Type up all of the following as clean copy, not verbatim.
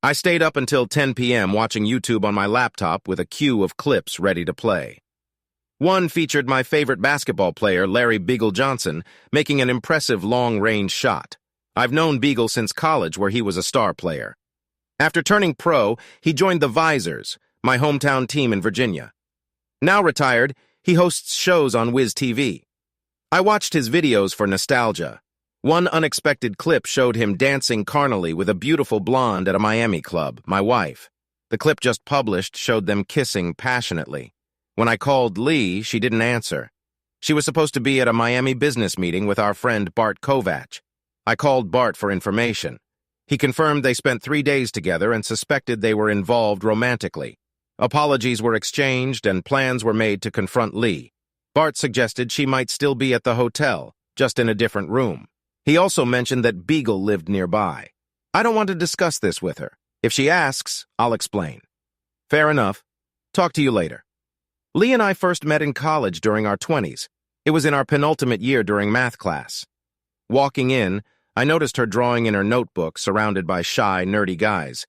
I stayed up until 10 p.m. watching YouTube on my laptop with a queue of clips ready to play. One featured my favorite basketball player, Larry Beagle Johnson, making an impressive long-range shot. I've known Beagle since college, where he was a star player. After turning pro, he joined the Visors, my hometown team in Virginia. Now retired, he hosts shows on Wiz TV. I watched his videos for nostalgia. One unexpected clip showed him dancing carnally with a beautiful blonde at a Miami club, my wife. The clip just published showed them kissing passionately. When I called Lee, she didn't answer. She was supposed to be at a Miami business meeting with our friend Bart Kovach. I called Bart for information. He confirmed they spent 3 days together and suspected they were involved romantically. Apologies were exchanged and plans were made to confront Lee. Bart suggested she might still be at the hotel, just in a different room. He also mentioned that Beagle lived nearby. I don't want to discuss this with her. If she asks, I'll explain. Fair enough. Talk to you later. Lee and I first met in college during our 20s. It was in our penultimate year during math class. Walking in, I noticed her drawing in her notebook surrounded by shy, nerdy guys.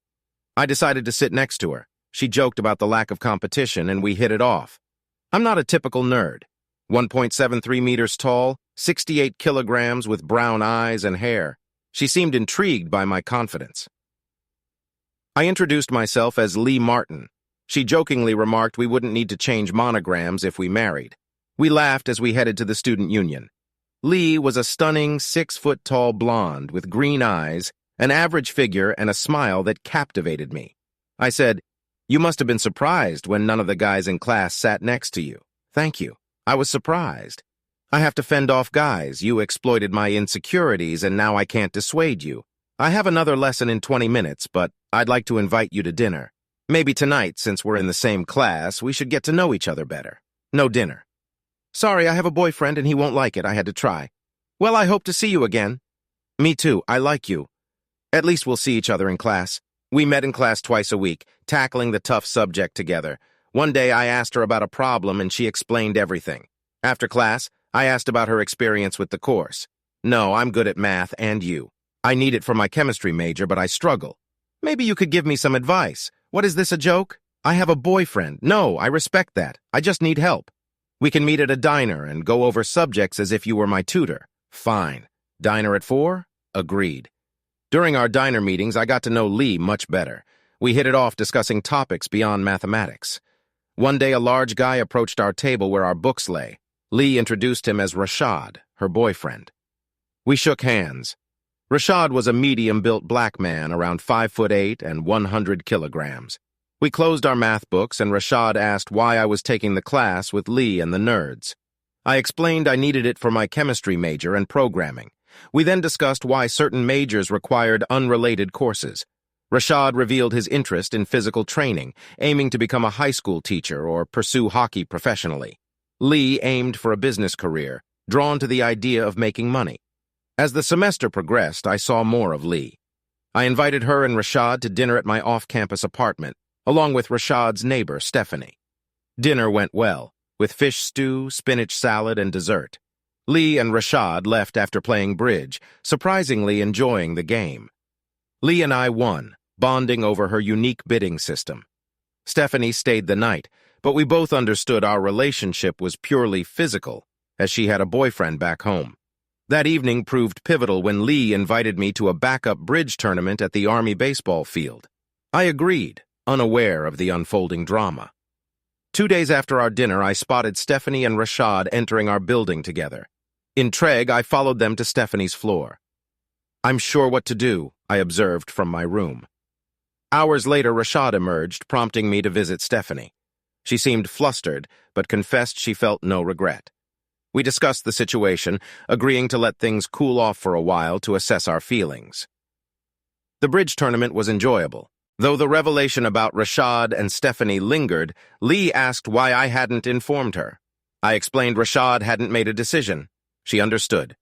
I decided to sit next to her. She joked about the lack of competition, and we hit it off. I'm not a typical nerd. 1.73 meters tall, 68 kilograms with brown eyes and hair. She seemed intrigued by my confidence. I introduced myself as Lee Martin. She jokingly remarked we wouldn't need to change monograms if we married. We laughed as we headed to the student union. Lee was a stunning 6-foot-tall blonde with green eyes, an average figure, and a smile that captivated me. I said, "You must have been surprised when none of the guys in class sat next to you." "Thank you. I was surprised. I have to fend off guys. You exploited my insecurities, and now I can't dissuade you. I have another lesson in 20 minutes, but I'd like to invite you to dinner. Maybe tonight, since we're in the same class, we should get to know each other better. No dinner." "Sorry, I have a boyfriend and he won't like it. I had to try." "Well, I hope to see you again." "Me too. I like you. At least we'll see each other in class." We met in class twice a week, tackling the tough subject together. One day I asked her about a problem and she explained everything. After class, I asked about her experience with the course. "No, I'm good at math and you. I need it for my chemistry major, but I struggle. Maybe you could give me some advice. What, is this a joke? I have a boyfriend. No, I respect that. I just need help. We can meet at a diner and go over subjects as if you were my tutor." "Fine. Diner at 4? Agreed." During our diner meetings, I got to know Lee much better. We hit it off discussing topics beyond mathematics. One day, a large guy approached our table where our books lay. Lee introduced him as Rashad, her boyfriend. We shook hands. Rashad was a medium-built black man, around 5'8" and 100 kilograms. We closed our math books, and Rashad asked why I was taking the class with Lee and the nerds. I explained I needed it for my chemistry major and programming. We then discussed why certain majors required unrelated courses. Rashad revealed his interest in physical training, aiming to become a high school teacher or pursue hockey professionally. Lee aimed for a business career, drawn to the idea of making money. As the semester progressed, I saw more of Lee. I invited her and Rashad to dinner at my off-campus apartment, along with Rashad's neighbor, Stephanie. Dinner went well, with fish stew, spinach salad, and dessert. Lee and Rashad left after playing bridge, surprisingly enjoying the game. Lee and I won, bonding over her unique bidding system. Stephanie stayed the night, but we both understood our relationship was purely physical, as she had a boyfriend back home. That evening proved pivotal when Lee invited me to a backup bridge tournament at the Army baseball field. I agreed, unaware of the unfolding drama. 2 days after our dinner, I spotted Stephanie and Rashad entering our building together. Intrigued, I followed them to Stephanie's floor. "I'm sure what to do," I observed from my room. Hours later, Rashad emerged, prompting me to visit Stephanie. She seemed flustered, but confessed she felt no regret. We discussed the situation, agreeing to let things cool off for a while to assess our feelings. The bridge tournament was enjoyable. Though the revelation about Rashad and Stephanie lingered, Lee asked why I hadn't informed her. I explained Rashad hadn't made a decision. She understood.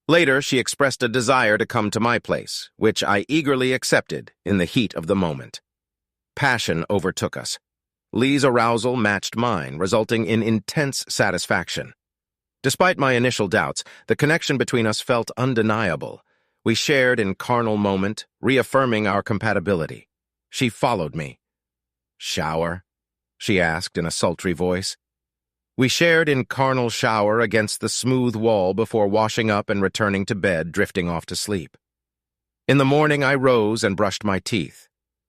Later, she expressed a desire to come to my place, which I eagerly accepted in the heat of the moment. Passion overtook us. Lee's arousal matched mine, resulting in intense satisfaction. Despite my initial doubts, the connection between us felt undeniable. We shared in carnal moment, reaffirming our compatibility. She followed me. "Shower?" she asked in a sultry voice. We shared in carnal shower against the smooth wall before washing up and returning to bed, drifting off to sleep. In the morning, I rose and brushed my teeth.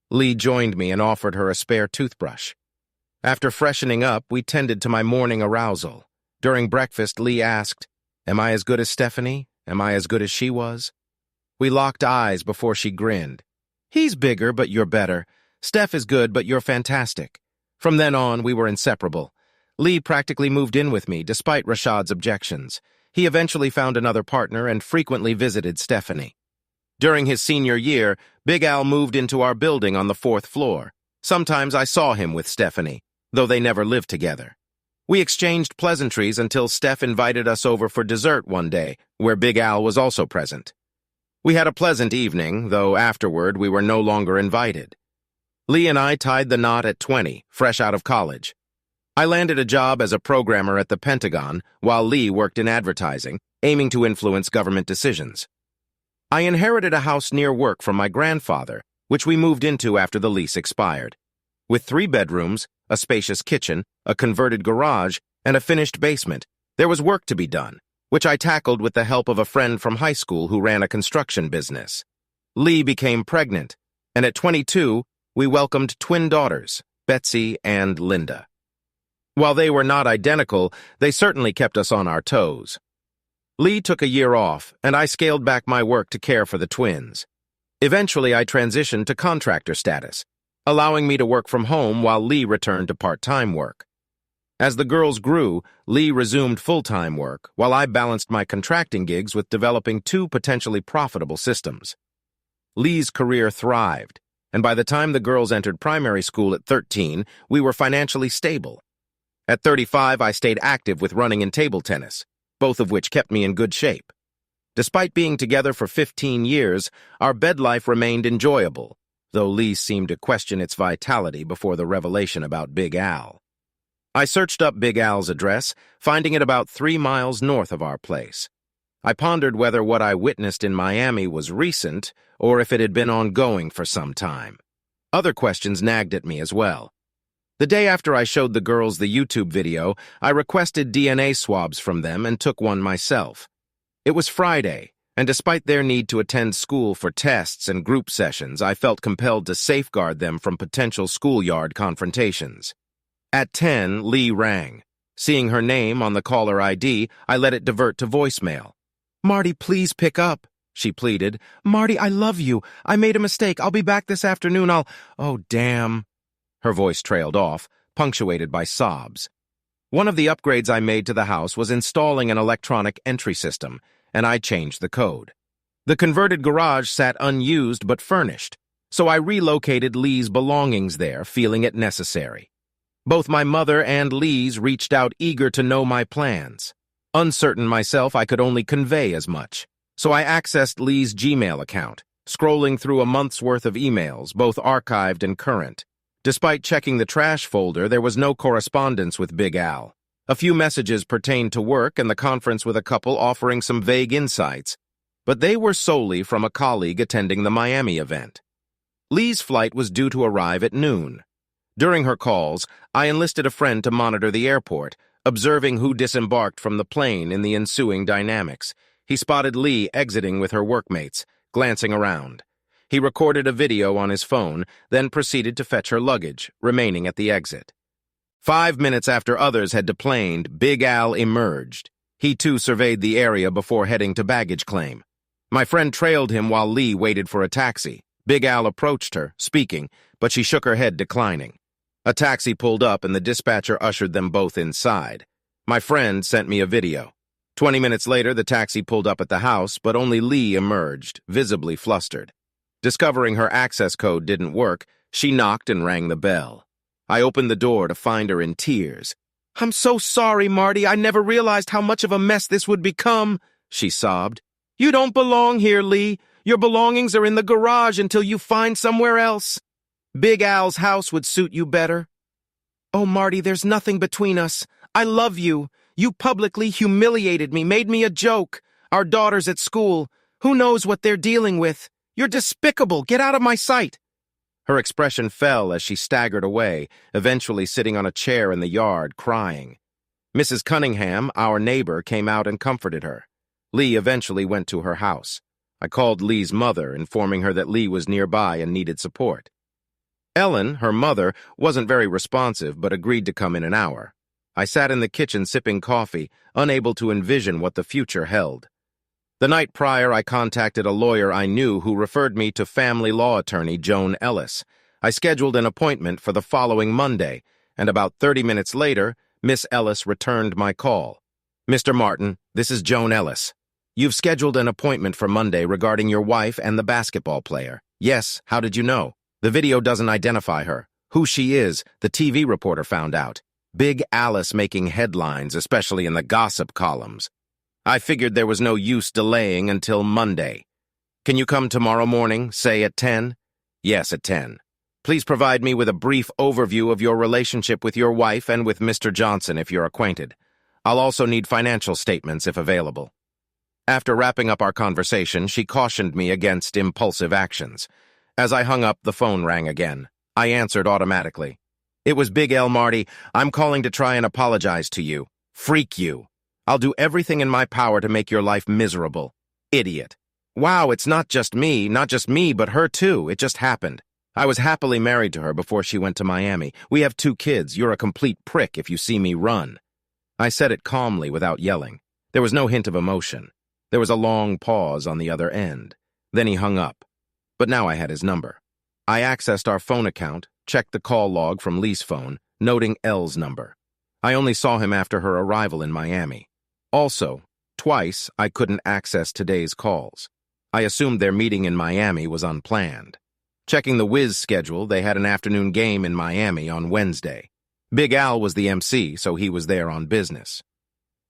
Lee joined me and offered her a spare toothbrush. After freshening up, we tended to my morning arousal. During breakfast, Lee asked, "Am I as good as Stephanie? Am I as good as she was?" We locked eyes before she grinned. "He's bigger, but you're better. Steph is good, but you're fantastic." From then on, we were inseparable. Lee practically moved in with me, despite Rashad's objections. He eventually found another partner and frequently visited Stephanie. During his senior year, Big Al moved into our building on the 4th floor. Sometimes I saw him with Stephanie, though they never lived together. We exchanged pleasantries until Steph invited us over for dessert one day, where Big Al was also present. We had a pleasant evening, though afterward we were no longer invited. Lee and I tied the knot at 20, fresh out of college. I landed a job as a programmer at the Pentagon, while Lee worked in advertising, aiming to influence government decisions. I inherited a house near work from my grandfather, which we moved into after the lease expired. With 3 bedrooms, a spacious kitchen, a converted garage, and a finished basement, there was work to be done, which I tackled with the help of a friend from high school who ran a construction business. Lee became pregnant, and at 22, we welcomed twin daughters, Betsy and Linda. While they were not identical, they certainly kept us on our toes. Lee took a year off, and I scaled back my work to care for the twins. Eventually, I transitioned to contractor status, allowing me to work from home while Lee returned to part-time work. As the girls grew, Lee resumed full-time work, while I balanced my contracting gigs with developing 2 potentially profitable systems. Lee's career thrived, and by the time the girls entered primary school at 13, we were financially stable. At 35, I stayed active with running and table tennis, both of which kept me in good shape. Despite being together for 15 years, our bed life remained enjoyable, though Lee seemed to question its vitality before the revelation about Big Al. I searched up Big Al's address, finding it about 3 miles north of our place. I pondered whether what I witnessed in Miami was recent or if it had been ongoing for some time. Other questions nagged at me as well. The day after I showed the girls the YouTube video, I requested DNA swabs from them and took one myself. It was Friday, and despite their need to attend school for tests and group sessions, I felt compelled to safeguard them from potential schoolyard confrontations. At 10, Lee rang. Seeing her name on the caller ID, I let it divert to voicemail. "Marty, please pick up," she pleaded. "Marty, I love you. I made a mistake. I'll be back this afternoon. Oh, damn." Her voice trailed off, punctuated by sobs. One of the upgrades I made to the house was installing an electronic entry system, and I changed the code. The converted garage sat unused but furnished, so I relocated Lee's belongings there, feeling it necessary. Both my mother and Lee's reached out eager to know my plans. Uncertain myself, I could only convey as much, so I accessed Lee's Gmail account, scrolling through a month's worth of emails, both archived and current. Despite checking the trash folder, there was no correspondence with Big Al. A few messages pertained to work and the conference with a couple offering some vague insights, but they were solely from a colleague attending the Miami event. Lee's flight was due to arrive at noon. During her calls, I enlisted a friend to monitor the airport, observing who disembarked from the plane in the ensuing dynamics. He spotted Lee exiting with her workmates, glancing around. He recorded a video on his phone, then proceeded to fetch her luggage, remaining at the exit. 5 minutes after others had deplaned, Big Al emerged. He too surveyed the area before heading to baggage claim. My friend trailed him while Lee waited for a taxi. Big Al approached her, speaking, but she shook her head, declining. A taxi pulled up and the dispatcher ushered them both inside. My friend sent me a video. 20 minutes later, the taxi pulled up at the house, but only Lee emerged, visibly flustered. Discovering her access code didn't work, she knocked and rang the bell. I opened the door to find her in tears. "I'm so sorry, Marty. I never realized how much of a mess this would become," she sobbed. "You don't belong here, Lee. Your belongings are in the garage until you find somewhere else. Big Al's house would suit you better." "Oh, Marty, there's nothing between us. I love you. You publicly humiliated me, made me a joke. Our daughter's at school. Who knows what they're dealing with? You're despicable. Get out of my sight." Her expression fell as she staggered away, eventually sitting on a chair in the yard, crying. Mrs. Cunningham, our neighbor, came out and comforted her. Lee eventually went to her house. I called Lee's mother, informing her that Lee was nearby and needed support. Ellen, her mother, wasn't very responsive but agreed to come in an hour. I sat in the kitchen sipping coffee, unable to envision what the future held. The night prior, I contacted a lawyer I knew who referred me to family law attorney Joan Ellis. I scheduled an appointment for the following Monday, and about 30 minutes later, Miss Ellis returned my call. "Mr. Martin, this is Joan Ellis. You've scheduled an appointment for Monday regarding your wife and the basketball player." "Yes, how did you know?" "The video doesn't identify her. Who she is, the TV reporter found out. Big Alice making headlines, especially in the gossip columns. I figured there was no use delaying until Monday. Can you come tomorrow morning, say at 10? "Yes, at 10. Please provide me with a brief overview of your relationship with your wife and with Mr. Johnson if you're acquainted. I'll also need financial statements if available." After wrapping up our conversation, she cautioned me against impulsive actions. As I hung up, the phone rang again. I answered automatically. "It was Big L, Marty. I'm calling to try and apologize to you. Freak you. I'll do everything in my power to make your life miserable. Idiot. Wow, it's not just me, but her too. It just happened. I was happily married to her before she went to Miami. We have 2 kids. You're a complete prick if you see me run." I said it calmly without yelling. There was no hint of emotion. There was a long pause on the other end. Then he hung up. But now I had his number. I accessed our phone account, checked the call log from Lee's phone, noting L's number. I only saw him after her arrival in Miami. Also, twice I couldn't access today's calls. I assumed their meeting in Miami was unplanned. Checking the Wiz schedule, they had an afternoon game in Miami on Wednesday. Big Al was the MC, so he was there on business.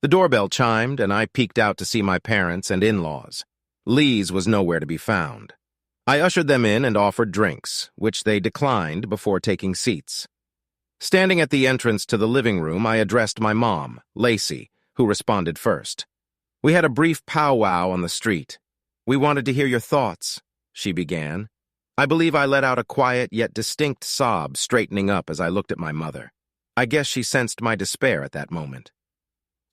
The doorbell chimed, and I peeked out to see my parents and in-laws. Lee's was nowhere to be found. I ushered them in and offered drinks, which they declined before taking seats. Standing at the entrance to the living room, I addressed my mom, Lacey, who responded first. "We had a brief powwow on the street. We wanted to hear your thoughts," she began. I believe I let out a quiet yet distinct sob, straightening up as I looked at my mother. I guess she sensed my despair at that moment.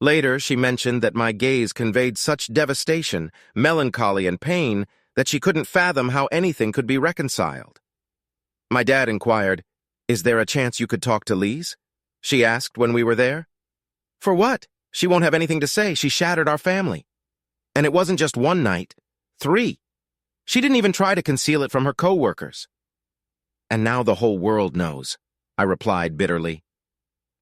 Later, she mentioned that my gaze conveyed such devastation, melancholy, and pain that she couldn't fathom how anything could be reconciled. My dad inquired, "Is there a chance you could talk to Lee's?" she asked when we were there. "For what? She won't have anything to say. She shattered our family. And it wasn't just one night. 3. She didn't even try to conceal it from her co-workers." "And now the whole world knows," I replied bitterly.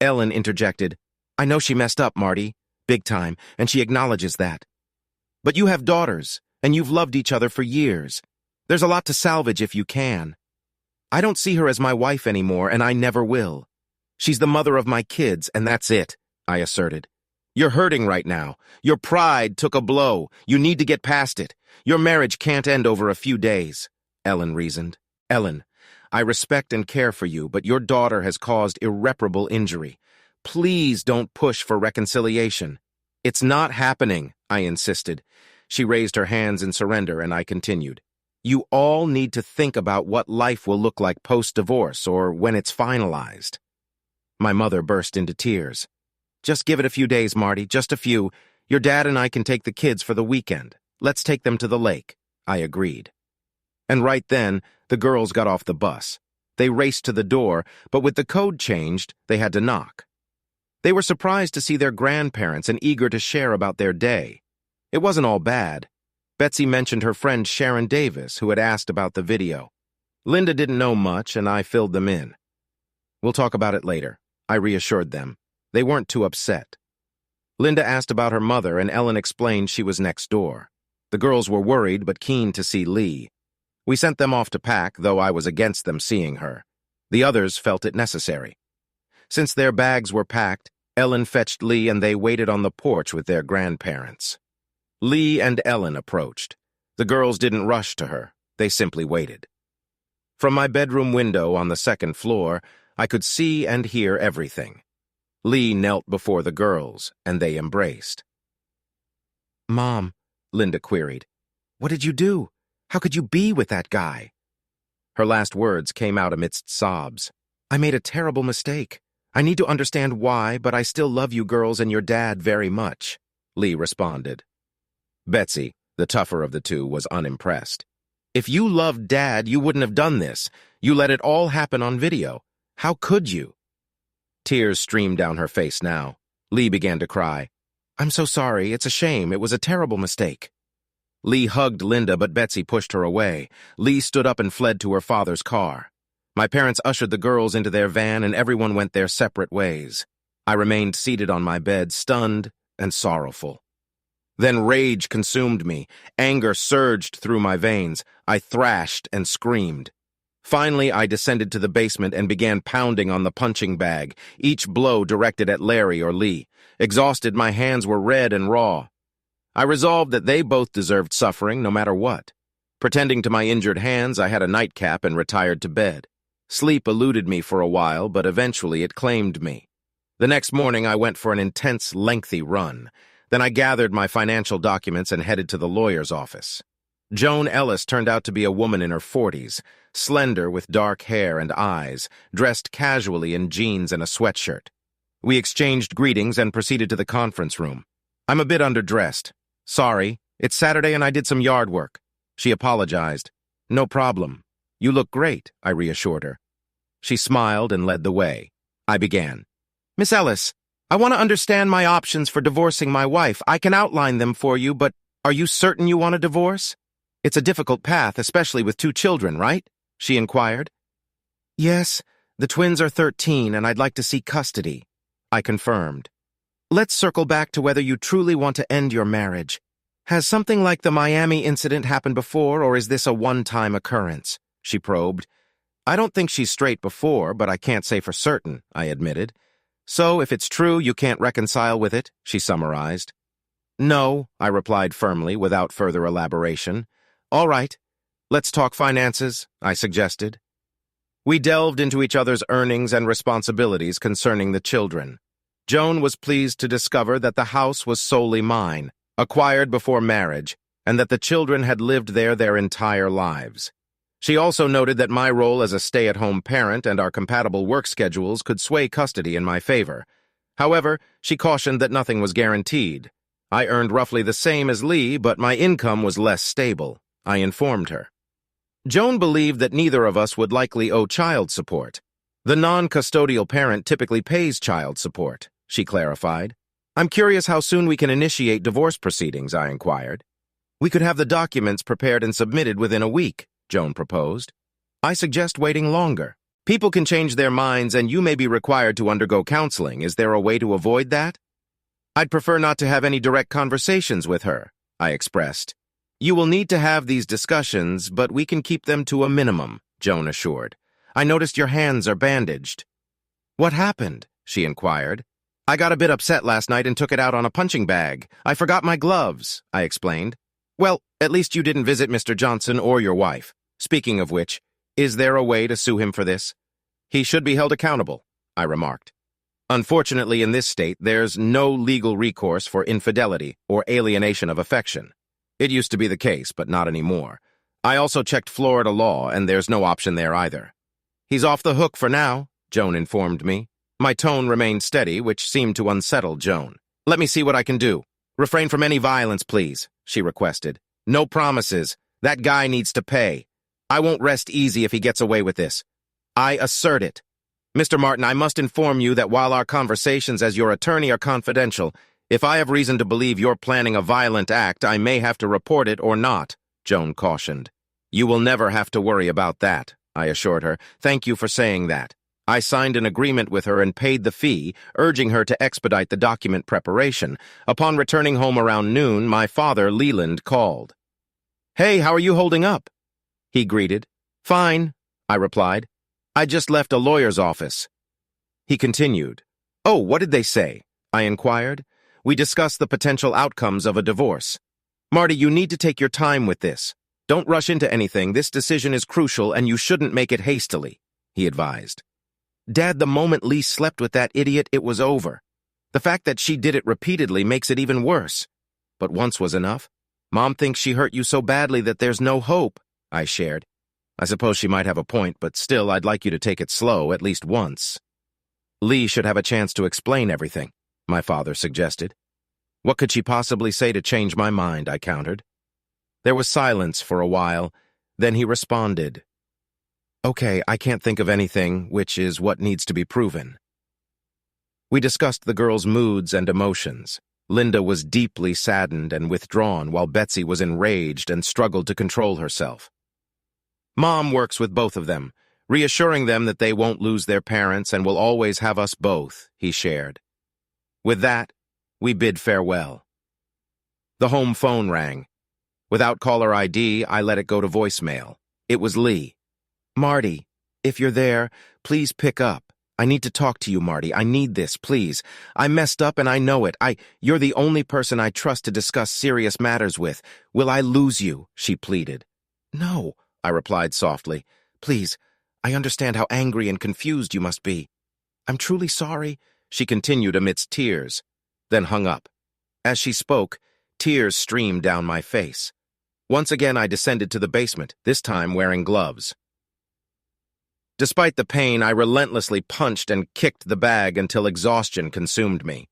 Ellen interjected, "I know she messed up, Marty, big time, and she acknowledges that. But you have daughters, and you've loved each other for years. There's a lot to salvage if you can. I don't see her as my wife anymore, and I never will. She's the mother of my kids, and that's it," I asserted. "You're hurting right now. Your pride took a blow. You need to get past it. Your marriage can't end over a few days," Ellen reasoned. "Ellen, I respect and care for you, but your daughter has caused irreparable injury. Please don't push for reconciliation." "It's not happening," I insisted. She raised her hands in surrender, and I continued. "You all need to think about what life will look like post-divorce or when it's finalized." My mother burst into tears. "Just give it a few days, Marty, just a few. Your dad and I can take the kids for the weekend. Let's take them to the lake," I agreed. And right then, the girls got off the bus. They raced to the door, but with the code changed, they had to knock. They were surprised to see their grandparents and eager to share about their day. It wasn't all bad. Betsy mentioned her friend Sharon Davis, who had asked about the video. Linda didn't know much, and I filled them in. "We'll talk about it later," I reassured them. They weren't too upset. Linda asked about her mother, and Ellen explained she was next door. The girls were worried but keen to see Lee. We sent them off to pack, though I was against them seeing her. The others felt it necessary. Since their bags were packed, Ellen fetched Lee and they waited on the porch with their grandparents. Lee and Ellen approached. The girls didn't rush to her. They simply waited. From my bedroom window on the second floor, I could see and hear everything. Lee knelt before the girls, and they embraced. "Mom," Linda queried, "what did you do? How could you be with that guy?" Her last words came out amidst sobs. I made a terrible mistake. I need to understand why, but I still love you girls and your dad very much, Lee responded. Betsy, the tougher of the two, was unimpressed. If you loved Dad, you wouldn't have done this. You let it all happen on video. How could you? Tears streamed down her face now. Lee began to cry. I'm so sorry. It's a shame. It was a terrible mistake. Lee hugged Linda, but Betsy pushed her away. Lee stood up and fled to her father's car. My parents ushered the girls into their van, and everyone went their separate ways. I remained seated on my bed, stunned and sorrowful. Then rage consumed me. Anger surged through my veins. I thrashed and screamed. Finally, I descended to the basement and began pounding on the punching bag, each blow directed at Larry or Lee. Exhausted, my hands were red and raw. I resolved that they both deserved suffering, no matter what. Pretending to my injured hands, I had a nightcap and retired to bed. Sleep eluded me for a while, but eventually it claimed me. The next morning, I went for an intense, lengthy run. Then I gathered my financial documents and headed to the lawyer's office. Joan Ellis turned out to be a woman in her 40s, slender with dark hair and eyes, dressed casually in jeans and a sweatshirt. We exchanged greetings and proceeded to the conference room. I'm a bit underdressed. Sorry, it's Saturday and I did some yard work. She apologized. No problem. You look great, I reassured her. She smiled and led the way. I began. Miss Ellis, I want to understand my options for divorcing my wife. I can outline them for you, but are you certain you want a divorce? It's a difficult path, especially with 2 children, right? She inquired. Yes, the twins are 13 and I'd like to see custody, I confirmed. Let's circle back to whether you truly want to end your marriage. Has something like the Miami incident happened before, or is this a one-time occurrence? She probed. I don't think she's straight before, but I can't say for certain, I admitted. So, if it's true, you can't reconcile with it, she summarized. No, I replied firmly, without further elaboration. All right, let's talk finances, I suggested. We delved into each other's earnings and responsibilities concerning the children. Joan was pleased to discover that the house was solely mine, acquired before marriage, and that the children had lived there their entire lives. She also noted that my role as a stay-at-home parent and our compatible work schedules could sway custody in my favor. However, she cautioned that nothing was guaranteed. I earned roughly the same as Lee, but my income was less stable, I informed her. Joan believed that neither of us would likely owe child support. The non-custodial parent typically pays child support, she clarified. I'm curious how soon we can initiate divorce proceedings, I inquired. We could have the documents prepared and submitted within a week, Joan proposed. I suggest waiting longer. People can change their minds and you may be required to undergo counseling. Is there a way to avoid that? I'd prefer not to have any direct conversations with her, I expressed. You will need to have these discussions, but we can keep them to a minimum, Joan assured. I noticed your hands are bandaged. What happened? She inquired. I got a bit upset last night and took it out on a punching bag. I forgot my gloves, I explained. Well, at least you didn't visit Mr. Johnson or your wife. Speaking of which, is there a way to sue him for this? He should be held accountable, I remarked. Unfortunately, in this state, there's no legal recourse for infidelity or alienation of affection. It used to be the case, but not anymore. I also checked Florida law, and there's no option there either. He's off the hook for now, Joan informed me. My tone remained steady, which seemed to unsettle Joan. Let me see what I can do. Refrain from any violence, please, she requested. No promises. That guy needs to pay. I won't rest easy if he gets away with this. I assert it. Mr. Martin, I must inform you that while our conversations as your attorney are confidential, if I have reason to believe you're planning a violent act, I may have to report it or not, Joan cautioned. You will never have to worry about that, I assured her. Thank you for saying that. I signed an agreement with her and paid the fee, urging her to expedite the document preparation. Upon returning home around noon, my father, Leland, called. Hey, how are you holding up? He greeted. Fine, I replied. I just left a lawyer's office. He continued. Oh, what did they say? I inquired. We discussed the potential outcomes of a divorce. Marty, you need to take your time with this. Don't rush into anything. This decision is crucial and you shouldn't make it hastily, he advised. Dad, the moment Lee slept with that idiot, it was over. The fact that she did it repeatedly makes it even worse. But once was enough. Mom thinks she hurt you so badly that there's no hope, I shared. I suppose she might have a point, but still I'd like you to take it slow at least once. Lee should have a chance to explain everything, my father suggested. What could she possibly say to change my mind, I countered. There was silence for a while, then he responded. Okay, I can't think of anything, which is what needs to be proven. We discussed the girl's moods and emotions. Linda was deeply saddened and withdrawn, while Betsy was enraged and struggled to control herself. Mom works with both of them, reassuring them that they won't lose their parents and will always have us both, he shared. With that, we bid farewell. The home phone rang. Without caller ID, I let it go to voicemail. It was Lee. Marty, if you're there, please pick up. I need to talk to you, Marty. I need this, please. I messed up and I know it. You're the only person I trust to discuss serious matters with. Will I lose you? She pleaded. No, I replied softly. Please, I understand how angry and confused you must be. I'm truly sorry, she continued amidst tears, then hung up. As she spoke, tears streamed down my face. Once again I descended to the basement, this time wearing gloves. Despite the pain, I relentlessly punched and kicked the bag until exhaustion consumed me.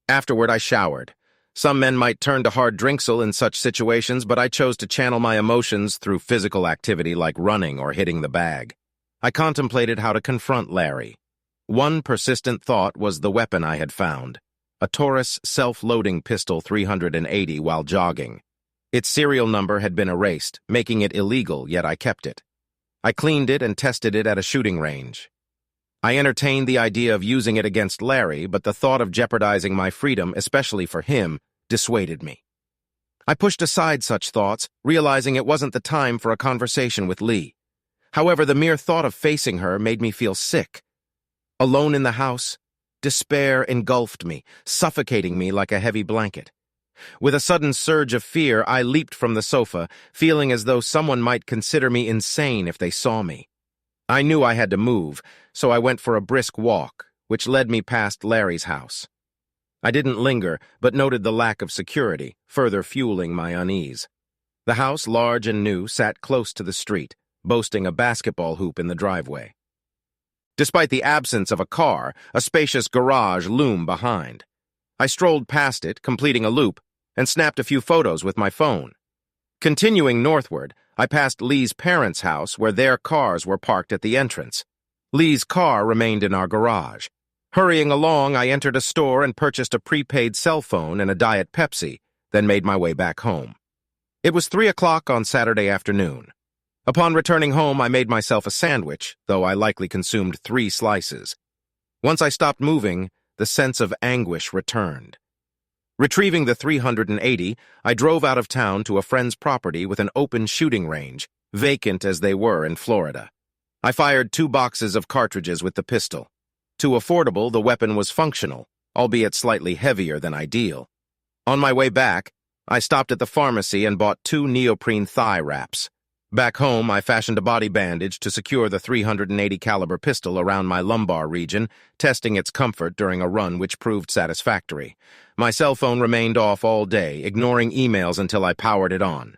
Afterward, I showered. Some men might turn to hard drinksel in such situations, but I chose to channel my emotions through physical activity like running or hitting the bag. I contemplated how to confront Larry. One persistent thought was the weapon I had found, a Taurus self-loading pistol 380 while jogging. Its serial number had been erased, making it illegal, yet I kept it. I cleaned it and tested it at a shooting range. I entertained the idea of using it against Larry, but the thought of jeopardizing my freedom, especially for him, dissuaded me. I pushed aside such thoughts, realizing it wasn't the time for a conversation with Lee. However, the mere thought of facing her made me feel sick. Alone in the house, despair engulfed me, suffocating me like a heavy blanket. With a sudden surge of fear, I leaped from the sofa, feeling as though someone might consider me insane if they saw me. I knew I had to move, so I went for a brisk walk, which led me past Larry's house. I didn't linger, but noted the lack of security, further fueling my unease. The house, large and new, sat close to the street, boasting a basketball hoop in the driveway. Despite the absence of a car, a spacious garage loomed behind. I strolled past it, completing a loop, and snapped a few photos with my phone. Continuing northward, I passed Lee's parents' house where their cars were parked at the entrance. Lee's car remained in our garage. Hurrying along, I entered a store and purchased a prepaid cell phone and a Diet Pepsi, then made my way back home. It was 3 o'clock on Saturday afternoon. Upon returning home, I made myself a sandwich, though I likely consumed 3 slices. Once I stopped moving, the sense of anguish returned. Retrieving the 380, I drove out of town to a friend's property with an open shooting range, vacant as they were in Florida. I fired 2 boxes of cartridges with the pistol. Too affordable, the weapon was functional, albeit slightly heavier than ideal. On my way back, I stopped at the pharmacy and bought 2 neoprene thigh wraps. Back home, I fashioned a body bandage to secure the 380 caliber pistol around my lumbar region, testing its comfort during a run which proved satisfactory. My cell phone remained off all day, ignoring emails until I powered it on.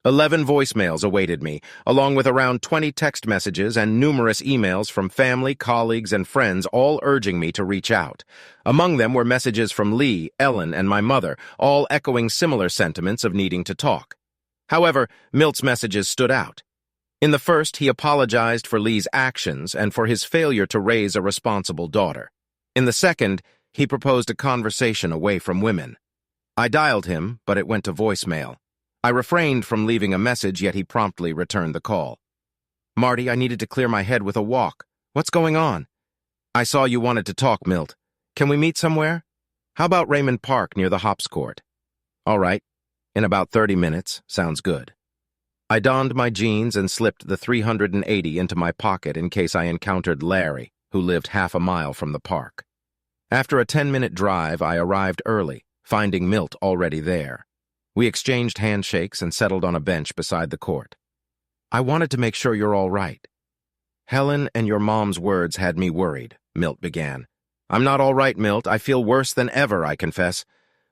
11 voicemails awaited me, along with around 20 text messages and numerous emails from family, colleagues, and friends, all urging me to reach out. Among them were messages from Lee, Ellen, and my mother, all echoing similar sentiments of needing to talk. However, Milt's messages stood out. In the first, he apologized for Lee's actions and for his failure to raise a responsible daughter. In the second, he proposed a conversation away from women. I dialed him, but it went to voicemail. I refrained from leaving a message, yet he promptly returned the call. Marty, I needed to clear my head with a walk. What's going on? I saw you wanted to talk, Milt. Can we meet somewhere? How about Raymond Park near the hops court? All right. In about 30 minutes. Sounds good. I donned my jeans and slipped the 380 into my pocket in case I encountered Larry, who lived half a mile from the park. After a 10-minute drive, I arrived early, finding Milt already there. We exchanged handshakes and settled on a bench beside the court. I wanted to make sure you're all right. Helen and your mom's words had me worried, Milt began. I'm not all right, Milt. I feel worse than ever, I confess.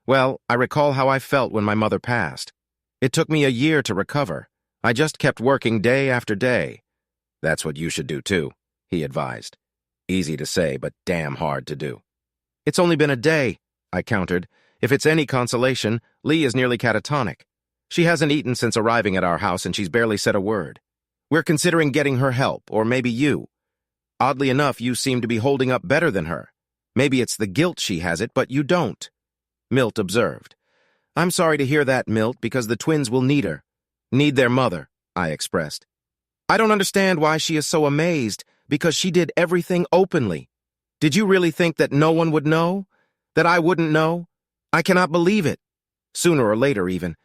Well, I recall how I felt when my mother passed. It took me a year to recover. I just kept working day after day. That's what you should do too, he advised. Easy to say, but damn hard to do. It's only been a day, I countered. If it's any consolation, Lee is nearly catatonic. She hasn't eaten since arriving at our house and she's barely said a word. We're considering getting her help, or maybe you. Oddly enough, you seem to be holding up better than her. Maybe it's the guilt she has it, but you don't. Milt observed. I'm sorry to hear that, Milt, because the twins will need her. Need their mother, I expressed. I don't understand why she is so amazed, because she did everything openly. Did you really think that no one would know? That I wouldn't know? I cannot believe it. Sooner or later, even.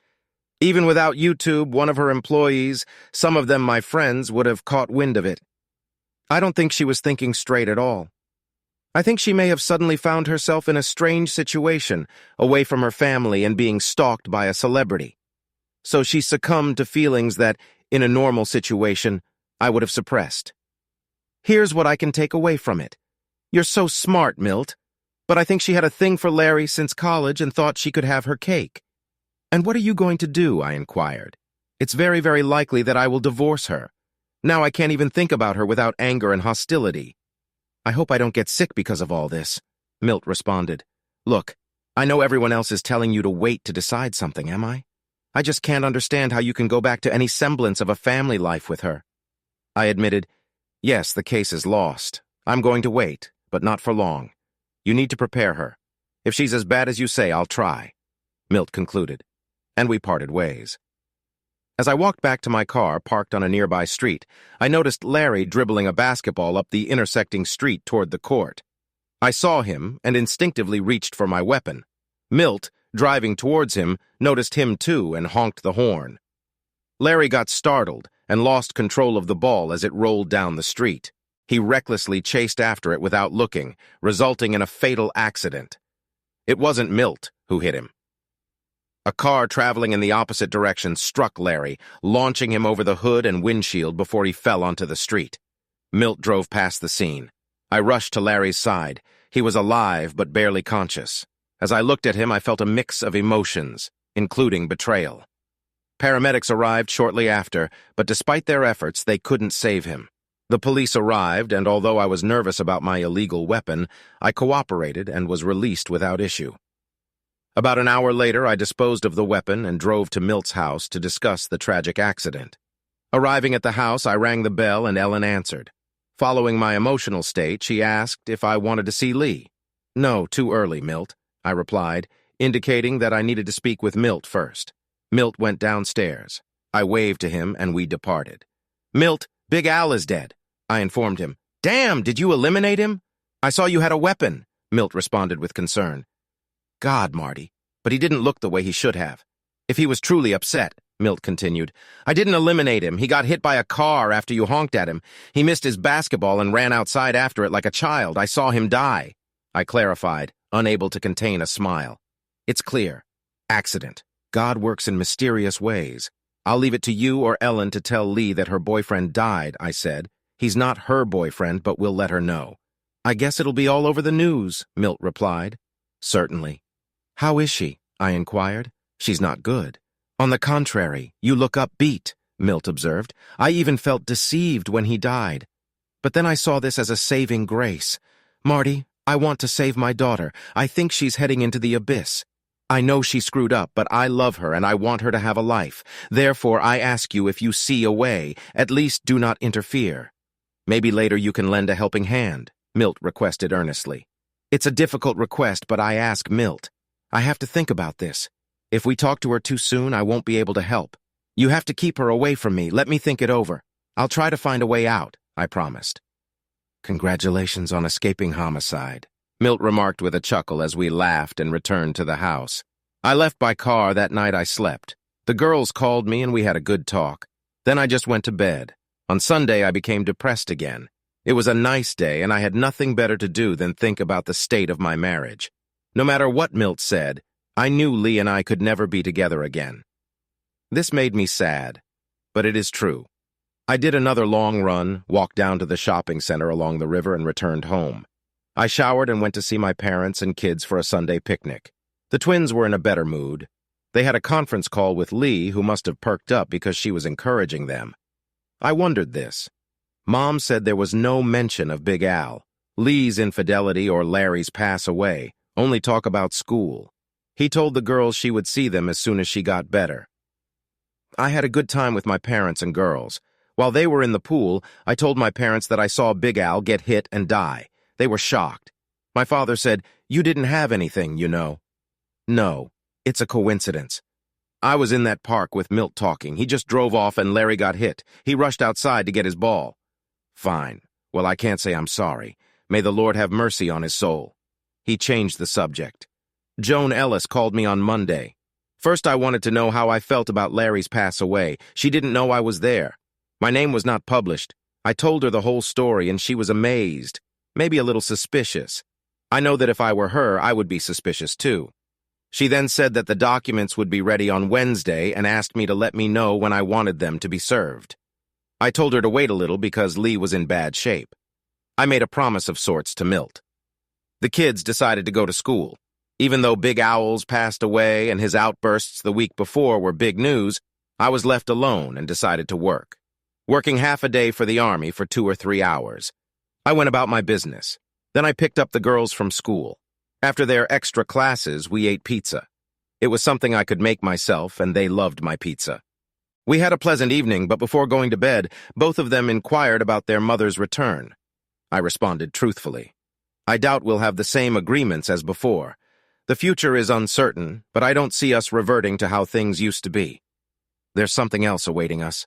Even without YouTube, one of her employees, some of them my friends, would have caught wind of it. I don't think she was thinking straight at all. I think she may have suddenly found herself in a strange situation, away from her family and being stalked by a celebrity. So she succumbed to feelings that, in a normal situation, I would have suppressed. Here's what I can take away from it. You're so smart, Milt. But I think she had a thing for Larry since college and thought she could have her cake. And what are you going to do? I inquired. It's very, very likely that I will divorce her. Now I can't even think about her without anger and hostility. I hope I don't get sick because of all this, Milt responded. Look, I know everyone else is telling you to wait to decide something, am I? I just can't understand how you can go back to any semblance of a family life with her. I admitted, yes, the case is lost. I'm going to wait, but not for long. You need to prepare her. If she's as bad as you say, I'll try, Milt concluded, and we parted ways. As I walked back to my car, parked on a nearby street, I noticed Larry dribbling a basketball up the intersecting street toward the court. I saw him and instinctively reached for my weapon. Milt, driving towards him, noticed him too and honked the horn. Larry got startled and lost control of the ball as it rolled down the street. He recklessly chased after it without looking, resulting in a fatal accident. It wasn't Milt who hit him. A car traveling in the opposite direction struck Larry, launching him over the hood and windshield before he fell onto the street. Milt drove past the scene. I rushed to Larry's side. He was alive but barely conscious. As I looked at him, I felt a mix of emotions, including betrayal. Paramedics arrived shortly after, but despite their efforts, they couldn't save him. The police arrived, and although I was nervous about my illegal weapon, I cooperated and was released without issue. About an hour later, I disposed of the weapon and drove to Milt's house to discuss the tragic accident. Arriving at the house, I rang the bell and Ellen answered. Following my emotional state, she asked if I wanted to see Lee. No, too early, Milt, I replied, indicating that I needed to speak with Milt first. Milt went downstairs. I waved to him and we departed. Milt, Big Al is dead, I informed him. Damn, did you eliminate him? I saw you had a weapon, Milt responded with concern. God, Marty, but he didn't look the way he should have. If he was truly upset, Milt continued, I didn't eliminate him. He got hit by a car after you honked at him. He missed his basketball and ran outside after it like a child. I saw him die, I clarified, unable to contain a smile. It's clear. Accident. God works in mysterious ways. I'll leave it to you or Ellen to tell Lee that her boyfriend died, I said. He's not her boyfriend, but we'll let her know. I guess it'll be all over the news, Milt replied. Certainly. How is she? I inquired. She's not good. On the contrary, you look upbeat, Milt observed. I even felt deceived when he died. But then I saw this as a saving grace. Marty, I want to save my daughter. I think she's heading into the abyss. I know she screwed up, but I love her and I want her to have a life. Therefore, I ask you if you see a way, at least do not interfere. Maybe later you can lend a helping hand, Milt requested earnestly. It's a difficult request, but I ask Milt. I have to think about this. If we talk to her too soon, I won't be able to help. You have to keep her away from me. Let me think it over. I'll try to find a way out, I promised. Congratulations on escaping homicide, Milt remarked with a chuckle as we laughed and returned to the house. I left by car that night I slept. The girls called me and we had a good talk. Then I just went to bed. On Sunday, I became depressed again. It was a nice day and I had nothing better to do than think about the state of my marriage. No matter what Milt said, I knew Lee and I could never be together again. This made me sad, but it is true. I did another long run, walked down to the shopping center along the river and returned home. I showered and went to see my parents and kids for a Sunday picnic. The twins were in a better mood. They had a conference call with Lee, who must have perked up because she was encouraging them. I wondered this. Mom said there was no mention of Big Al, Lee's infidelity or Larry's pass away, only talk about school. He told the girls she would see them as soon as she got better. I had a good time with my parents and girls. While they were in the pool, I told my parents that I saw Big Al get hit and die. They were shocked. My father said, "You didn't have anything, you know." No, it's a coincidence. I was in that park with Milt talking. He just drove off and Larry got hit. He rushed outside to get his ball. Fine. Well, I can't say I'm sorry. May the Lord have mercy on his soul. He changed the subject. Joan Ellis called me on Monday. First, I wanted to know how I felt about Larry's pass away. She didn't know I was there. My name was not published. I told her the whole story, and she was amazed, maybe a little suspicious. I know that if I were her, I would be suspicious too. She then said that the documents would be ready on Wednesday and asked me to let me know when I wanted them to be served. I told her to wait a little because Lee was in bad shape. I made a promise of sorts to Milt. The kids decided to go to school. Even though Big Owls passed away and his outbursts the week before were big news, I was left alone and decided to work. Working half a day for the Army for 2 or 3 hours. I went about my business. Then I picked up the girls from school. After their extra classes, we ate pizza. It was something I could make myself, and they loved my pizza. We had a pleasant evening, but before going to bed, both of them inquired about their mother's return. I responded truthfully. I doubt we'll have the same agreements as before. The future is uncertain, but I don't see us reverting to how things used to be. There's something else awaiting us,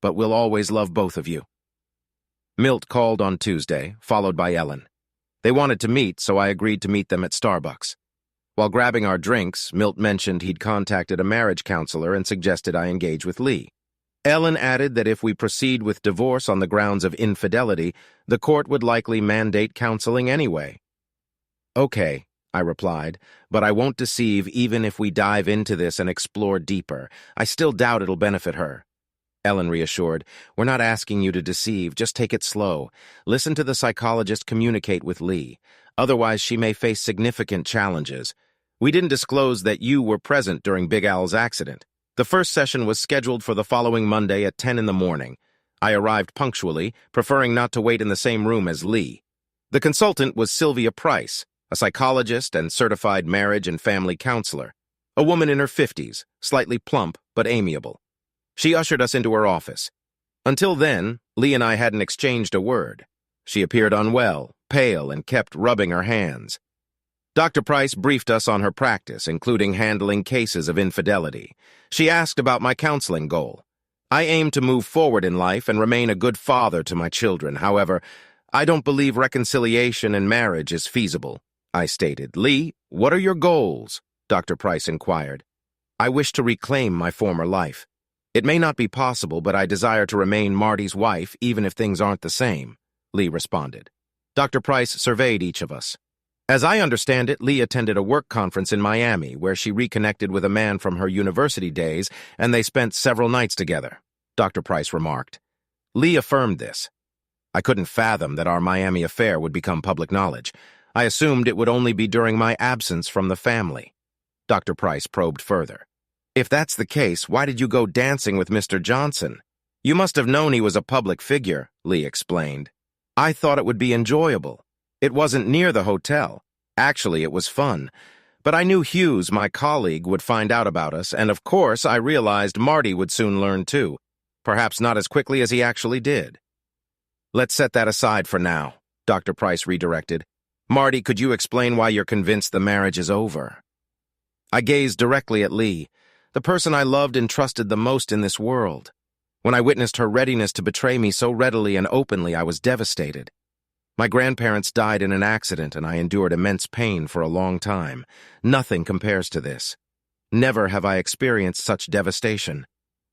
but we'll always love both of you. Milt called on Tuesday, followed by Ellen. They wanted to meet, so I agreed to meet them at Starbucks. While grabbing our drinks, Milt mentioned he'd contacted a marriage counselor and suggested I engage with Lee. Ellen added that if we proceed with divorce on the grounds of infidelity, the court would likely mandate counseling anyway. Okay, I replied, but I won't deceive even if we dive into this and explore deeper. I still doubt it'll benefit her. Ellen reassured, "We're not asking you to deceive, just take it slow. Listen to the psychologist communicate with Lee. Otherwise, she may face significant challenges. We didn't disclose that you were present during Big Al's accident. The first session was scheduled for the following Monday at 10 in the morning. I arrived punctually, preferring not to wait in the same room as Lee. The consultant was Sylvia Price, a psychologist and certified marriage and family counselor, a woman in her 50s, slightly plump but amiable. She ushered us into her office. Until then, Lee and I hadn't exchanged a word. She appeared unwell, pale, and kept rubbing her hands. Dr. Price briefed us on her practice, including handling cases of infidelity. She asked about my counseling goal. I aim to move forward in life and remain a good father to my children. However, I don't believe reconciliation in marriage is feasible, I stated. Lee, what are your goals? Dr. Price inquired. I wish to reclaim my former life. It may not be possible, but I desire to remain Marty's wife even if things aren't the same, Lee responded. Dr. Price surveyed each of us. As I understand it, Lee attended a work conference in Miami where she reconnected with a man from her university days and they spent several nights together, Dr. Price remarked. Lee affirmed this. I couldn't fathom that our Miami affair would become public knowledge. I assumed it would only be during my absence from the family. Dr. Price probed further. If that's the case, why did you go dancing with Mr. Johnson? You must have known he was a public figure, Lee explained. I thought it would be enjoyable. It wasn't near the hotel. Actually, it was fun. But I knew Hughes, my colleague, would find out about us, and of course I realized Marty would soon learn too. Perhaps not as quickly as he actually did. Let's set that aside for now, Dr. Price redirected. Marty, could you explain why you're convinced the marriage is over? I gazed directly at Lee, the person I loved and trusted the most in this world. When I witnessed her readiness to betray me so readily and openly, I was devastated. My grandparents died in an accident, and I endured immense pain for a long time. Nothing compares to this. Never have I experienced such devastation.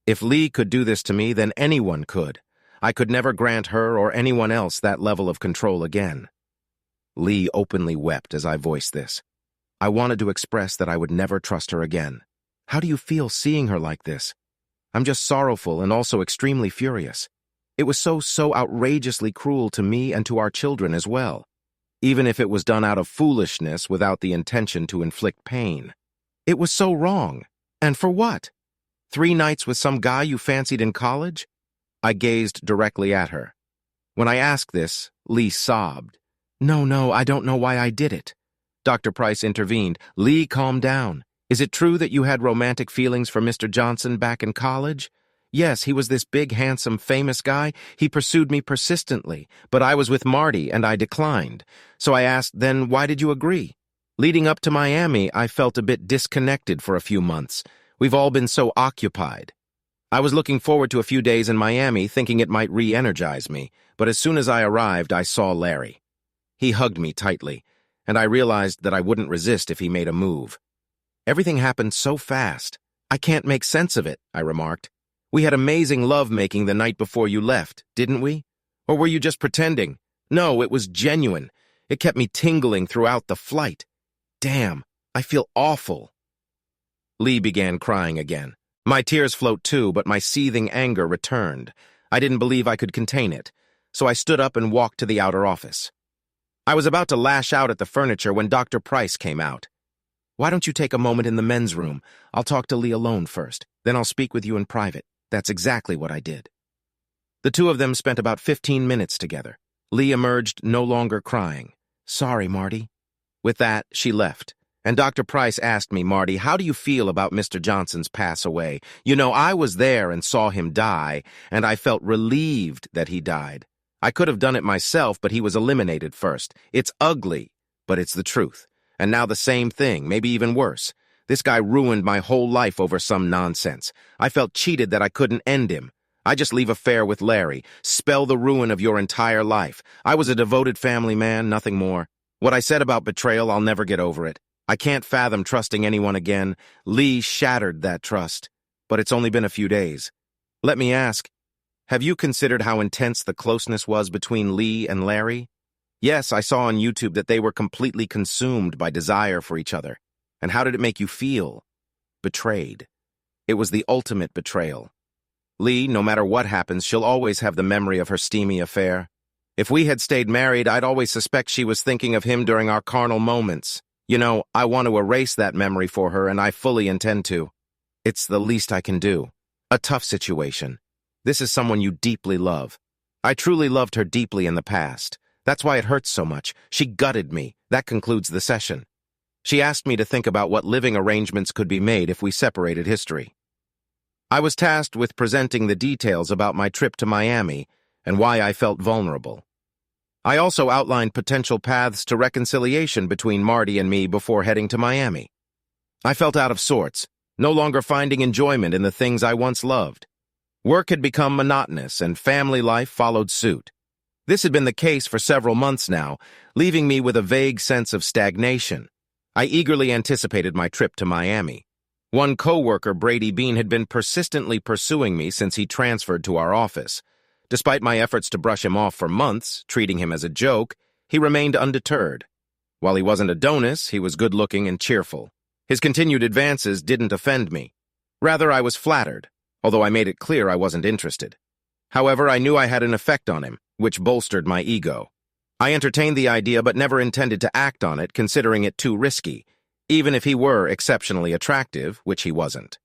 If Lee could do this to me, then anyone could. I could never grant her or anyone else that level of control again. Lee openly wept as I voiced this. I wanted to express that I would never trust her again. How do you feel seeing her like this? I'm just sorrowful and also extremely furious. It was so outrageously cruel to me and to our children as well, even if it was done out of foolishness without the intention to inflict pain. It was so wrong. And for what? 3 nights with some guy you fancied in college? I gazed directly at her. When I asked this, Lee sobbed. No, I don't know why I did it. Dr. Price intervened. Lee, calm down. Is it true that you had romantic feelings for Mr. Johnson back in college? Yes, he was this big, handsome, famous guy. He pursued me persistently, but I was with Marty and I declined. So I asked, then why did you agree? Leading up to Miami, I felt a bit disconnected for a few months. We've all been so occupied. I was looking forward to a few days in Miami, thinking it might re-energize me, but as soon as I arrived, I saw Larry. He hugged me tightly, and I realized that I wouldn't resist if he made a move. Everything happened so fast. I can't make sense of it, I remarked. We had amazing love-making the night before you left, didn't we? Or were you just pretending? No, it was genuine. It kept me tingling throughout the flight. Damn, I feel awful. Lee began crying again. My tears flowed too, but my seething anger returned. I didn't believe I could contain it, so I stood up and walked to the outer office. I was about to lash out at the furniture when Dr. Price came out. Why don't you take a moment in the men's room? I'll talk to Lee alone first, then I'll speak with you in private. That's exactly what I did. The two of them spent about 15 minutes together. Lee emerged, no longer crying. Sorry, Marty. With that, she left. And Dr. Price asked me, Marty, how do you feel about Mr. Johnson's pass away? You know, I was there and saw him die, and I felt relieved that he died. I could have done it myself, but he was eliminated first. It's ugly, but it's the truth. And now the same thing, maybe even worse. This guy ruined my whole life over some nonsense. I felt cheated that I couldn't end him. I just leave affair with Larry. Spell the ruin of your entire life. I was a devoted family man, nothing more. What I said about betrayal, I'll never get over it. I can't fathom trusting anyone again. Lee shattered that trust. But it's only been a few days. Let me ask, have you considered how intense the closeness was between Lee and Larry? Yes, I saw on YouTube that they were completely consumed by desire for each other. And how did it make you feel? Betrayed. It was the ultimate betrayal. Lee, no matter what happens, she'll always have the memory of her steamy affair. If we had stayed married, I'd always suspect she was thinking of him during our carnal moments. You know, I want to erase that memory for her, and I fully intend to. It's the least I can do. A tough situation. This is someone you deeply love. I truly loved her deeply in the past. That's why it hurts so much. She gutted me. That concludes the session. She asked me to think about what living arrangements could be made if we separated history. I was tasked with presenting the details about my trip to Miami and why I felt vulnerable. I also outlined potential paths to reconciliation between Marty and me before heading to Miami. I felt out of sorts, no longer finding enjoyment in the things I once loved. Work had become monotonous, and family life followed suit. This had been the case for several months now, leaving me with a vague sense of stagnation. I eagerly anticipated my trip to Miami. One coworker, Brady Bean, had been persistently pursuing me since he transferred to our office. Despite my efforts to brush him off for months, treating him as a joke, he remained undeterred. While he wasn't Adonis, he was good-looking and cheerful. His continued advances didn't offend me. Rather, I was flattered, although I made it clear I wasn't interested. However, I knew I had an effect on him, which bolstered my ego. I entertained the idea but never intended to act on it, considering it too risky, even if he were exceptionally attractive, which he wasn't.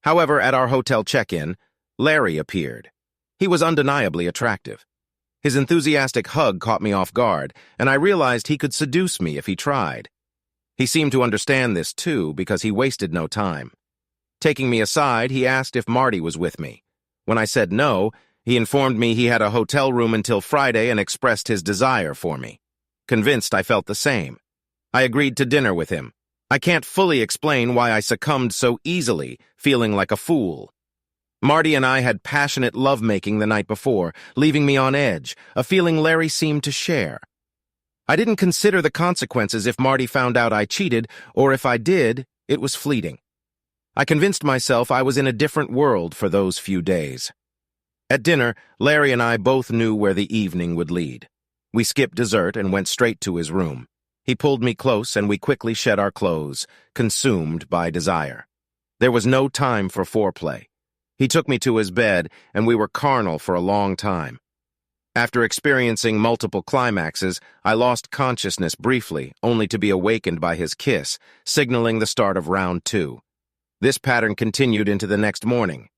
However, at our hotel check-in, Larry appeared. He was undeniably attractive. His enthusiastic hug caught me off guard, and I realized he could seduce me if he tried. He seemed to understand this, too, because he wasted no time. Taking me aside, he asked if Marty was with me. When I said no, he informed me he had a hotel room until Friday and expressed his desire for me. Convinced I felt the same. I agreed to dinner with him. I can't fully explain why I succumbed so easily, feeling like a fool. Marty and I had passionate lovemaking the night before, leaving me on edge, a feeling Larry seemed to share. I didn't consider the consequences if Marty found out I cheated, or if I did, it was fleeting. I convinced myself I was in a different world for those few days. At dinner, Larry and I both knew where the evening would lead. We skipped dessert and went straight to his room. He pulled me close and we quickly shed our clothes, consumed by desire. There was no time for foreplay. He took me to his bed, and we were carnal for a long time. After experiencing multiple climaxes, I lost consciousness briefly, only to be awakened by his kiss, signaling the start of round 2. This pattern continued into the next morning.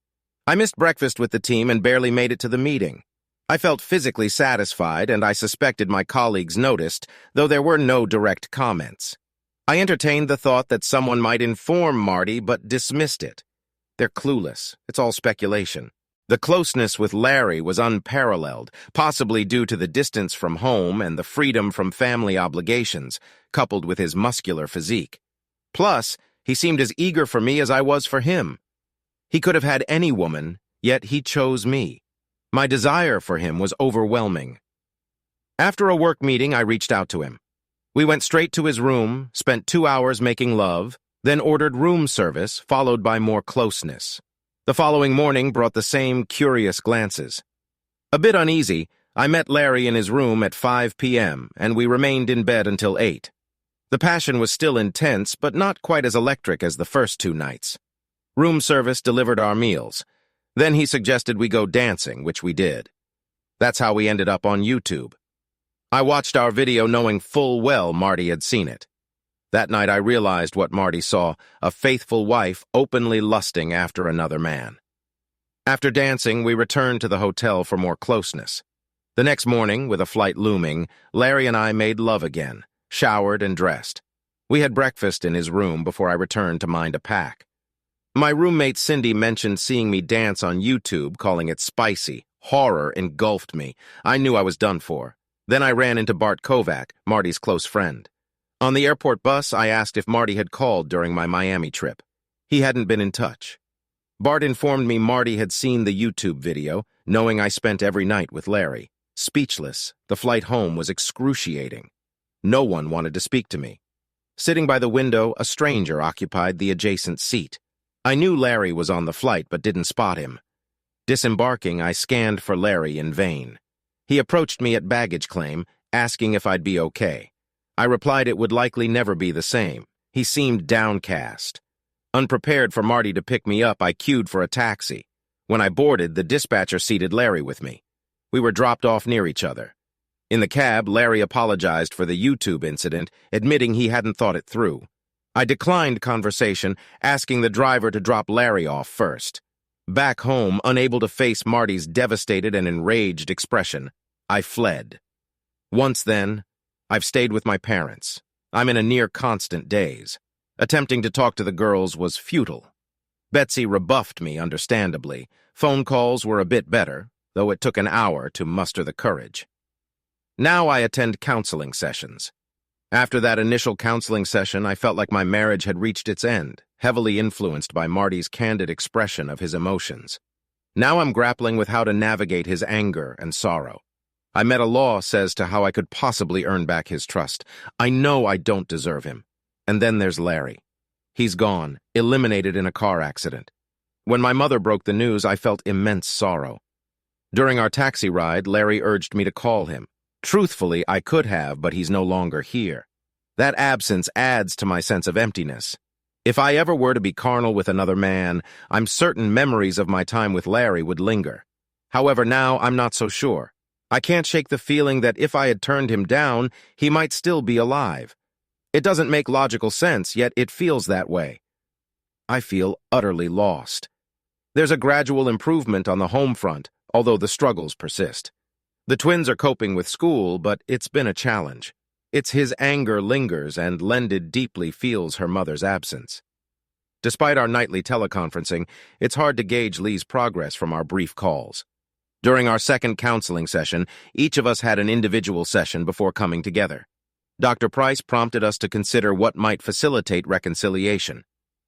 I missed breakfast with the team and barely made it to the meeting. I felt physically satisfied, and I suspected my colleagues noticed, though there were no direct comments. I entertained the thought that someone might inform Marty, but dismissed it. They're clueless. It's all speculation. The closeness with Larry was unparalleled, possibly due to the distance from home and the freedom from family obligations, coupled with his muscular physique. Plus, he seemed as eager for me as I was for him. He could have had any woman, yet he chose me. My desire for him was overwhelming. After a work meeting, I reached out to him. We went straight to his room, spent 2 hours making love, then ordered room service, followed by more closeness. The following morning brought the same curious glances. A bit uneasy, I met Larry in his room at 5 p.m., and we remained in bed until 8. The passion was still intense, but not quite as electric as the first 2 nights. Room service delivered our meals. Then he suggested we go dancing, which we did. That's how we ended up on YouTube. I watched our video knowing full well Marty had seen it. That night I realized what Marty saw, a faithful wife openly lusting after another man. After dancing, we returned to the hotel for more closeness. The next morning, with a flight looming, Larry and I made love again, showered and dressed. We had breakfast in his room before I returned to mind a pack. My roommate Cindy mentioned seeing me dance on YouTube, calling it spicy. Horror engulfed me. I knew I was done for. Then I ran into Bart Kovac, Marty's close friend. On the airport bus, I asked if Marty had called during my Miami trip. He hadn't been in touch. Bart informed me Marty had seen the YouTube video, knowing I spent every night with Larry. Speechless, the flight home was excruciating. No one wanted to speak to me. Sitting by the window, a stranger occupied the adjacent seat. I knew Larry was on the flight but didn't spot him. Disembarking, I scanned for Larry in vain. He approached me at baggage claim, asking if I'd be okay. I replied it would likely never be the same. He seemed downcast. Unprepared for Marty to pick me up, I queued for a taxi. When I boarded, the dispatcher seated Larry with me. We were dropped off near each other. In the cab, Larry apologized for the YouTube incident, admitting he hadn't thought it through. I declined conversation, asking the driver to drop Larry off first. Back home, unable to face Marty's devastated and enraged expression, I fled. Once then, I've stayed with my parents. I'm in a near-constant daze. Attempting to talk to the girls was futile. Betsy rebuffed me, understandably. Phone calls were a bit better, though it took an hour to muster the courage. Now I attend counseling sessions. After that initial counseling session, I felt like my marriage had reached its end, heavily influenced by Marty's candid expression of his emotions. Now I'm grappling with how to navigate his anger and sorrow. I met a law says to how I could possibly earn back his trust. I know I don't deserve him. And then there's Larry. He's gone, eliminated in a car accident. When my mother broke the news, I felt immense sorrow. During our taxi ride, Larry urged me to call him. Truthfully, I could have, but he's no longer here. That absence adds to my sense of emptiness. If I ever were to be carnal with another man, I'm certain memories of my time with Larry would linger. However, now I'm not so sure. I can't shake the feeling that if I had turned him down, he might still be alive. It doesn't make logical sense, yet it feels that way. I feel utterly lost. There's a gradual improvement on the home front, although the struggles persist. The twins are coping with school, but it's been a challenge. It's his anger lingers, and Lended deeply feels her mother's absence. Despite our nightly teleconferencing, it's hard to gauge Lee's progress from our brief calls. During our second counseling session, each of us had an individual session before coming together. Dr. Price prompted us to consider what might facilitate reconciliation.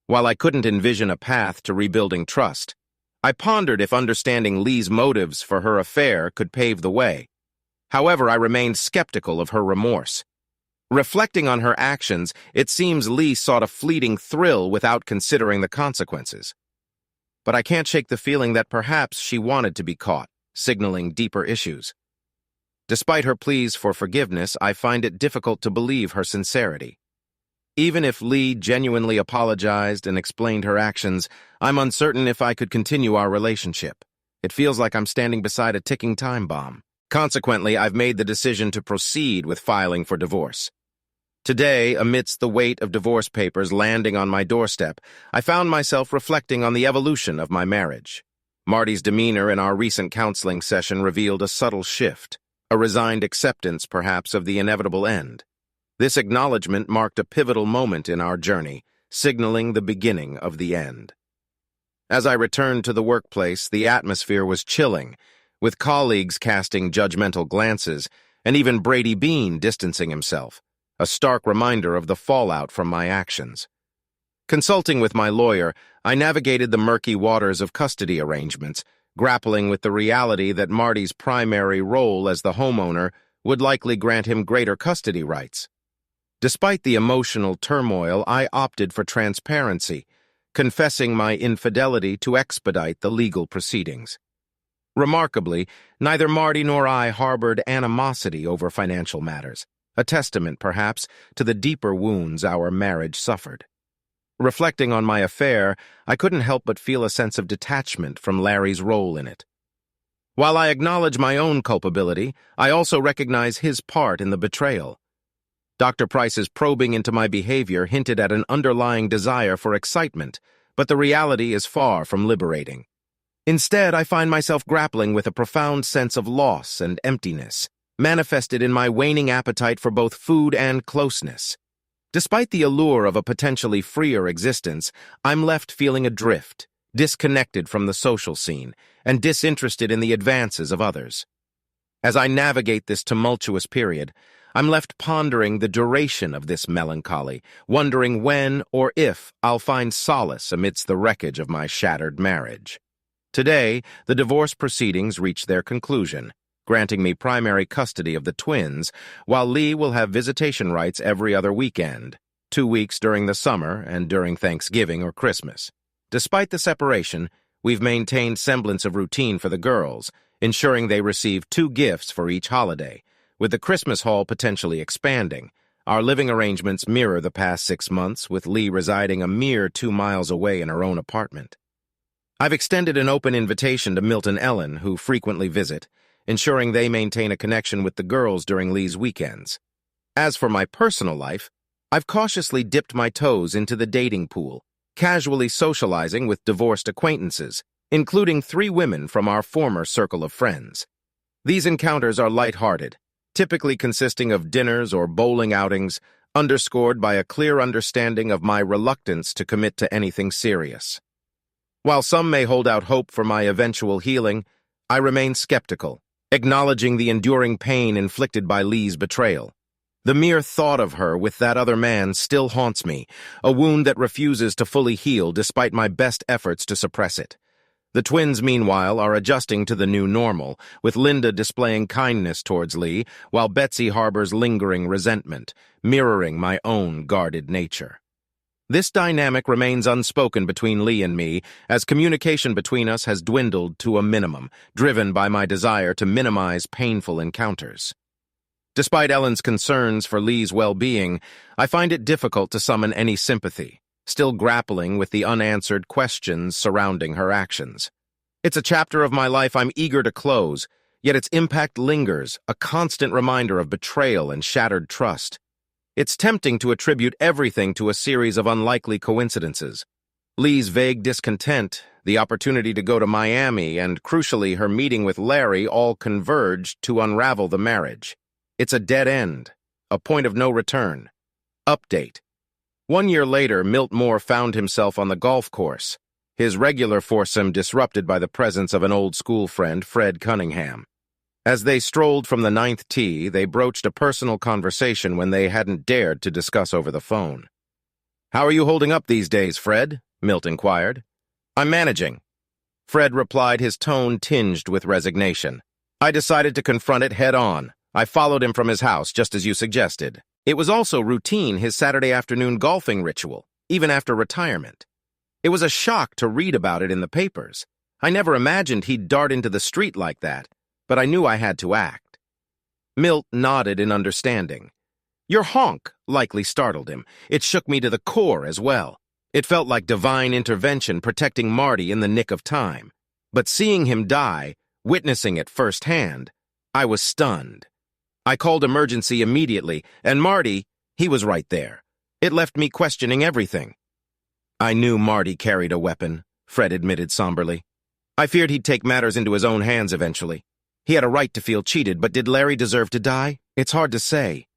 While I couldn't envision a path to rebuilding trust, I pondered if understanding Lee's motives for her affair could pave the way. However, I remained skeptical of her remorse. Reflecting on her actions, it seems Lee sought a fleeting thrill without considering the consequences. But I can't shake the feeling that perhaps she wanted to be caught, signaling deeper issues. Despite her pleas for forgiveness, I find it difficult to believe her sincerity. Even if Lee genuinely apologized and explained her actions, I'm uncertain if I could continue our relationship. It feels like I'm standing beside a ticking time bomb. Consequently, I've made the decision to proceed with filing for divorce. Today, amidst the weight of divorce papers landing on my doorstep, I found myself reflecting on the evolution of my marriage. Marty's demeanor in our recent counseling session revealed a subtle shift, a resigned acceptance, perhaps, of the inevitable end. This acknowledgement marked a pivotal moment in our journey, signaling the beginning of the end. As I returned to the workplace, the atmosphere was chilling, with colleagues casting judgmental glances, and even Brady Bean distancing himself, a stark reminder of the fallout from my actions. Consulting with my lawyer, I navigated the murky waters of custody arrangements, grappling with the reality that Marty's primary role as the homeowner would likely grant him greater custody rights. Despite the emotional turmoil, I opted for transparency, confessing my infidelity to expedite the legal proceedings. Remarkably, neither Marty nor I harbored animosity over financial matters, a testament, perhaps, to the deeper wounds our marriage suffered. Reflecting on my affair, I couldn't help but feel a sense of detachment from Larry's role in it. While I acknowledge my own culpability, I also recognize his part in the betrayal. Dr. Price's probing into my behavior hinted at an underlying desire for excitement, but the reality is far from liberating. Instead, I find myself grappling with a profound sense of loss and emptiness, manifested in my waning appetite for both food and closeness. Despite the allure of a potentially freer existence, I'm left feeling adrift, disconnected from the social scene, and disinterested in the advances of others. As I navigate this tumultuous period, I'm left pondering the duration of this melancholy, wondering when or if I'll find solace amidst the wreckage of my shattered marriage. Today, the divorce proceedings reach their conclusion, granting me primary custody of the twins, while Lee will have visitation rights every other weekend, 2 weeks during the summer and during Thanksgiving or Christmas. Despite the separation, we've maintained semblance of routine for the girls, ensuring they receive 2 gifts for each holiday, with the Christmas haul potentially expanding. Our living arrangements mirror the past 6 months, with Lee residing a mere 2 miles away in her own apartment. I've extended an open invitation to Milt and Ellen, who frequently visit, ensuring they maintain a connection with the girls during Lee's weekends. As for my personal life, I've cautiously dipped my toes into the dating pool, casually socializing with divorced acquaintances, including 3 women from our former circle of friends. These encounters are lighthearted, typically consisting of dinners or bowling outings, underscored by a clear understanding of my reluctance to commit to anything serious. While some may hold out hope for my eventual healing, I remain skeptical, acknowledging the enduring pain inflicted by Lee's betrayal. The mere thought of her with that other man still haunts me, a wound that refuses to fully heal despite my best efforts to suppress it. The twins, meanwhile, are adjusting to the new normal, with Linda displaying kindness towards Lee, while Betsy harbors lingering resentment, mirroring my own guarded nature. This dynamic remains unspoken between Lee and me, as communication between us has dwindled to a minimum, driven by my desire to minimize painful encounters. Despite Ellen's concerns for Lee's well-being, I find it difficult to summon any sympathy, still grappling with the unanswered questions surrounding her actions. It's a chapter of my life I'm eager to close, yet its impact lingers, a constant reminder of betrayal and shattered trust. It's tempting to attribute everything to a series of unlikely coincidences. Lee's vague discontent, the opportunity to go to Miami, and crucially her meeting with Larry all converged to unravel the marriage. It's a dead end, a point of no return. Update. 1 year later, Milt Moore found himself on the golf course, his regular foursome disrupted by the presence of an old school friend, Fred Cunningham. As they strolled from the 9th tee, they broached a personal conversation when they hadn't dared to discuss over the phone. "How are you holding up these days, Fred?" Milt inquired. "I'm managing." Fred replied, his tone tinged with resignation. "I decided to confront it head-on. I followed him from his house, just as you suggested. It was also routine, his Saturday afternoon golfing ritual, even after retirement. It was a shock to read about it in the papers. I never imagined he'd dart into the street like that, but I knew I had to act." Milt nodded in understanding. "Your honk likely startled him. It shook me to the core as well. It felt like divine intervention protecting Marty in the nick of time. But seeing him die, witnessing it firsthand, I was stunned. I called emergency immediately, and Marty, He was right there. It left me questioning everything. I knew Marty carried a weapon, Fred admitted somberly. I feared he'd take matters into his own hands eventually. He had a right to feel cheated, but did Larry deserve to die? It's hard to say.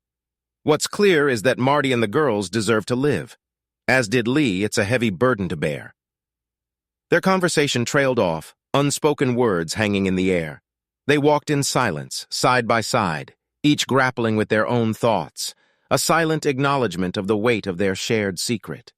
What's clear is that Marty and the girls deserve to live. As did Lee, it's a heavy burden to bear. Their conversation trailed off, unspoken words hanging in the air. They walked in silence, side by side, each grappling with their own thoughts, a silent acknowledgement of the weight of their shared secret.